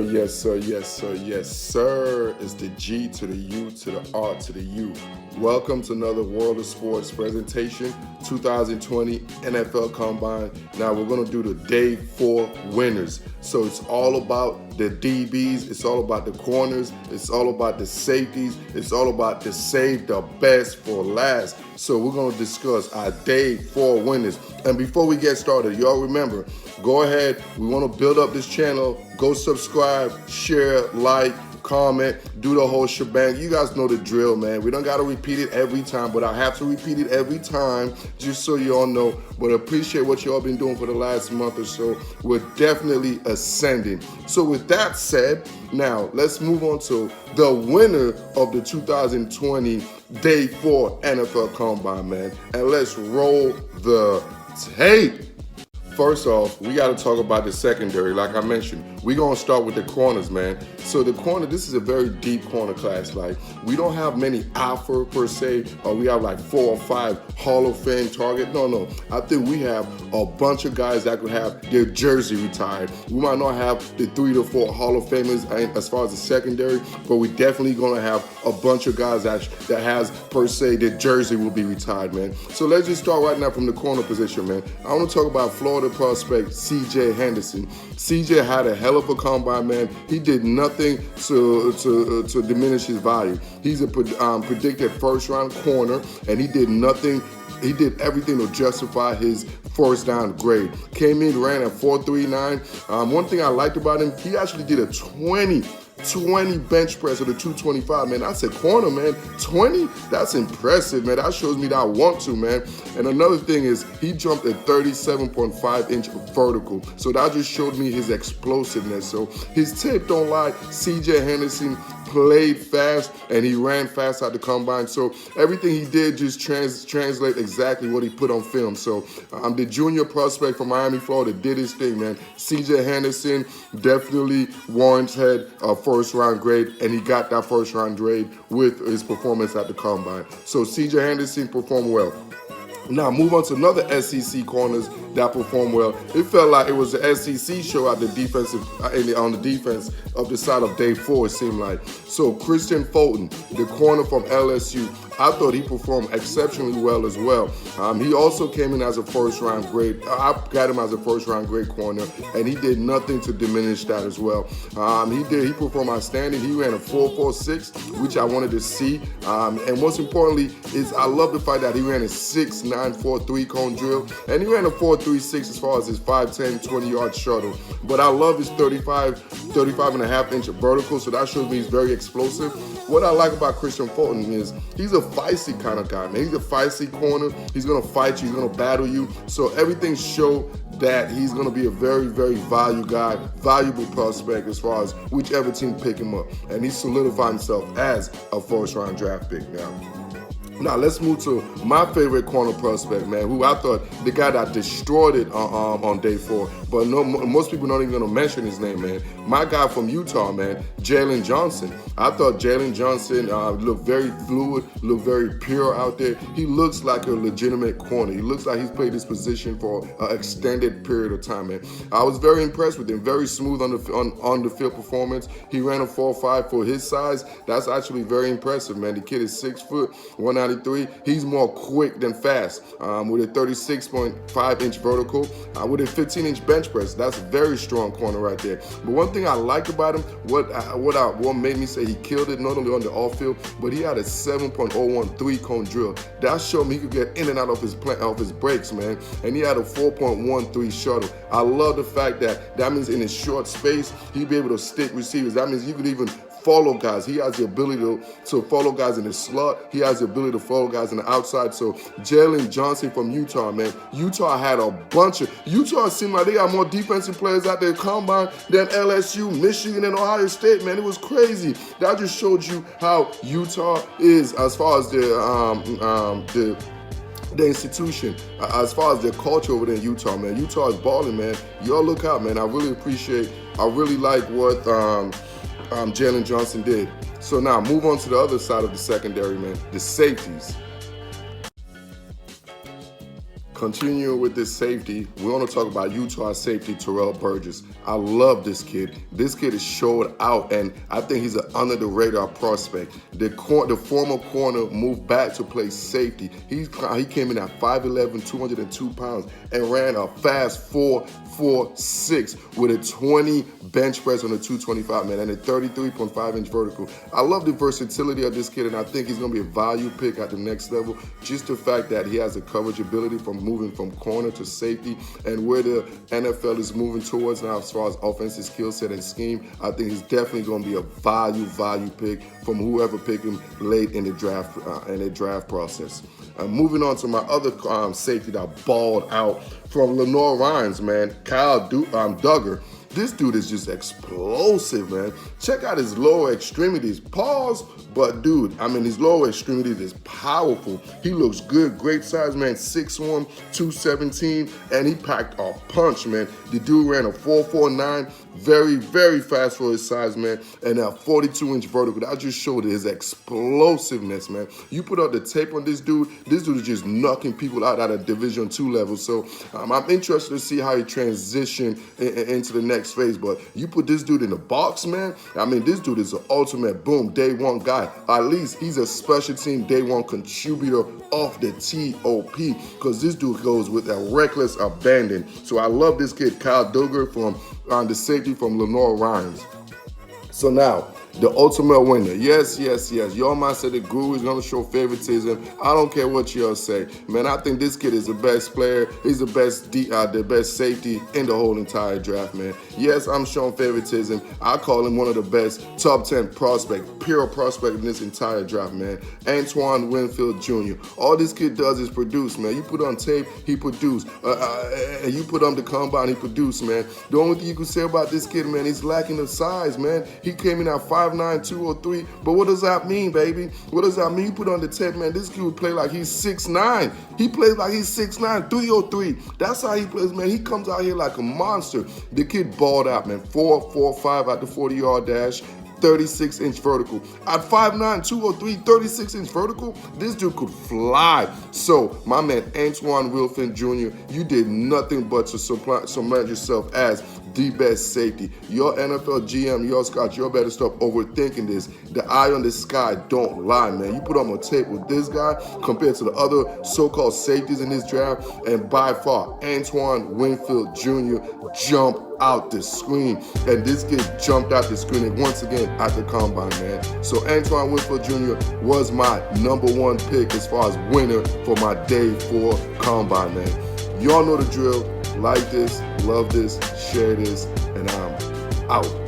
Yes, sir. Yes, sir. Yes, sir. It's the G to the U to the R to the U. Welcome to another World of Sports presentation, 2020 NFL Combine. Now we're going to do the day 4 winners. So it's all about the DBs. It's all about the corners. It's all about the safeties. It's all about the save the best for last. So we're going to discuss our day 4 winners. And before we get started, y'all remember, go ahead. We want to build up this channel. Go subscribe, share, like, comment, do the whole shebang. You guys know the drill, man. We don't got to repeat it every time, but I have to repeat it every time just so you all know. But I appreciate what you all been doing for the last month or so. We're definitely ascending. So with that said, now let's move on to the winner of the 2020 Day 4 NFL Combine, man. And let's roll the tape. First off, we got to talk about the secondary. Like I mentioned, we're going to start with the corners, man. So the corner, this is a very deep corner class. Like, we don't have many alpha per se, or we have like 4 or 5 Hall of Fame target. No. I think we have a bunch of guys that could have their jersey retired. We might not have the 3 to 4 Hall of Famers as far as the secondary, but we definitely going to have a bunch of guys that has per se their jersey will be retired, man. So let's just start right now from the corner position, man. I want to talk about Florida prospect C.J. Henderson. C.J. had a hell of a combine, man. He did nothing to diminish his value. He's a predicted first-round corner, and he did nothing. He did everything to justify his first down grade. Came in, ran at 4.39. One thing I liked about him, he actually did a 20 bench press of the 225, man. That's a corner, man. 20? That's impressive, man. That shows me that I want to, man. And another thing is he jumped a 37.5-inch vertical. So that just showed me his explosiveness. So his tape don't lie. C.J. Henderson played fast and he ran fast at the combine. So everything he did just translate exactly what he put on film. So the junior prospect from Miami, Florida did his thing, man. C.J. Henderson definitely warranted a first-round grade, and he got that first-round grade with his performance at the combine. So C.J. Henderson performed well. Now, move on to another SEC corners that performed well. It felt like it was the SEC show at the defensive on the defense of the side of day 4, it seemed like. So Kristian Fulton, the corner from LSU, I thought he performed exceptionally well as well. He also came in as a first-round grade. I got him as a first-round grade corner, and he did nothing to diminish that as well. He performed outstanding. He ran a 4.46, which I wanted to see. And most importantly is I love the fact that he ran a 6.943 cone drill, and he ran a 4.36 as far as his 5'10", 20-yard shuttle. But I love his 35.5-inch vertical, so that shows me he's very explosive. What I like about Kristian Fulton is he's a feisty kind of guy, man. He's a feisty corner. He's going to fight you. He's going to battle you. So everything show that he's going to be a very, very valuable prospect as far as whichever team pick him up. And he solidified himself as a first-round draft pick now. Now, let's move to my favorite corner prospect, man, who I thought the guy that destroyed it on day 4. But most people not even going to mention his name, man. My guy from Utah, man, Jaylon Johnson. I thought Jaylon Johnson looked very fluid, looked very pure out there. He looks like a legitimate corner. He looks like he's played this position for an extended period of time, man. I was very impressed with him. Very smooth on the field performance. He ran a 4.5 for his size. That's actually very impressive, man. The kid is 6 foot, 193. He's more quick than fast with a 36.5-inch vertical with a 15-inch bench press. That's a very strong corner right there. But one thing I liked about him, what made me say he killed it, not only on the off-field, but he had a 7.013 cone drill. That showed me he could get in and out of his breaks, man. And he had a 4.13 shuttle. I love the fact that means in his short space, he'd be able to stick receivers. That means you could even follow guys. He has the ability to follow guys in the slot. He has the ability to follow guys in the outside. So Jaylon Johnson from Utah, man. Utah seemed like they got more defensive players out there combine than LSU, Michigan, and Ohio State, man. It was crazy. That just showed you how Utah is as far as the institution, as far as their culture over there in Utah, man. Utah is balling, man. Y'all look out, man. I really like what Jaylon Johnson did. So now move on to the other side of the secondary, man, the safeties. Continuing with this safety, we want to talk about Utah safety Terrell Burgess. I love this kid. This kid is showed out, and I think he's an under-the-radar prospect. The former corner moved back to play safety. He came in at 5'11", 202 pounds, and ran a fast 4.46 with a 20 bench press on a 225, man, and a 33.5-inch vertical. I love the versatility of this kid, and I think he's going to be a value pick at the next level. Just the fact that he has the coverage ability from moving from corner to safety, and where the NFL is moving towards now as far as offensive skill set and scheme, I think he's definitely going to be a value pick from whoever picked him late in the draft process. Moving on to my other safety that balled out from Lenoir Rhymes, man, Duggar. This dude is just explosive, man. Check out his lower extremities. Pause, but dude, I mean, his lower extremities is powerful. He looks good, great size, man, 6'1", 217, and he packed a punch, man. The dude ran a 4.49, very fast for his size, man, and a 42-inch vertical. That just showed his explosiveness, man. You put out the tape on this dude is just knocking people out at a Division II level. So I'm interested to see how he transition into the next phase. But you put this dude in the box, man, I mean, this dude is an ultimate boom, day one guy. At least he's a special team day one contributor off the TOP, because this dude goes with a reckless abandon. So I love this kid, Duggar, from the safety from Lenoir Rhymes. So now, the ultimate winner. Yes. Y'all might say the guru is going to show favoritism. I don't care what y'all say. Man, I think this kid is the best player. He's the best safety in the whole entire draft, man. Yes, I'm showing favoritism. I call him one of the best top 10 pure prospect in this entire draft, man. Antoine Winfield Jr. All this kid does is produce, man. You put on tape, he produced. And you put on the combine, he produced, man. The only thing you can say about this kid, man, he's lacking the size, man. He came in at 5'9", 203, but what does that mean, baby? What does that mean? You put on the tape, man, this kid would play like he's 6'9". He plays like he's 6'9", 303. That's how he plays, man. He comes out here like a monster. The kid balled out, man. 4.45 at the 40-yard dash. 36-inch vertical. At 5'9", 203, 36-inch vertical, this dude could fly. So, my man, Antoine Winfield Jr., you did nothing but to cement yourself as the best safety. Your NFL GM, your Scott, you better stop overthinking this. The eye on the sky don't lie, man. You put on a tape with this guy compared to the other so-called safeties in this draft, and by far, Antoine Winfield Jr. jumped out the screen, and this kid jumped out the screen and once again at the combine, man. So Antoine Winfield Jr. was my number 1 pick as far as winner for my day 4 combine, man. Y'all know the drill. Like this, love this, share this, and I'm out.